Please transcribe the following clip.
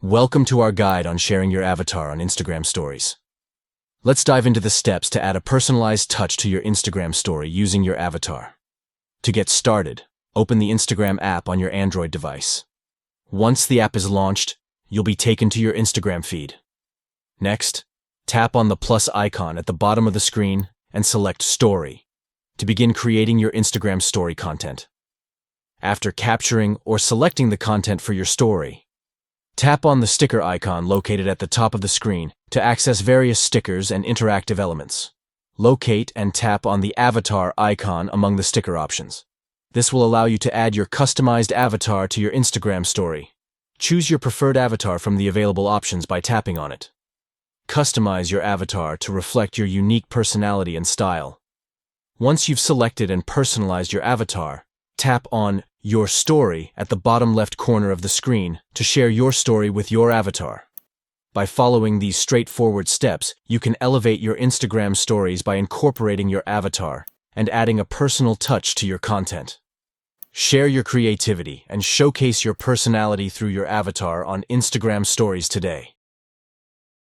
Welcome to our guide on sharing your avatar on Instagram stories. Let's dive into the steps to add a personalized touch to your Instagram story using your avatar. To get started, open the Instagram app on your Android device. Once the app is launched, you'll be taken to your Instagram feed. Next, tap on the plus icon at the bottom of the screen and select Story to begin creating your Instagram story content. After capturing or selecting the content for your story, tap on the sticker icon located at the top of the screen to access various stickers and interactive elements. Locate and tap on the avatar icon among the sticker options. This will allow you to add your customized avatar to your Instagram story. Choose your preferred avatar from the available options by tapping on it. Customize your avatar to reflect your unique personality and style. Once you've selected and personalized your avatar, tap on Your Story at the bottom left corner of the screen to share your story with your avatar. By following these straightforward steps, you can elevate your Instagram stories by incorporating your avatar and adding a personal touch to your content. Share your creativity and showcase your personality through your avatar on Instagram stories today.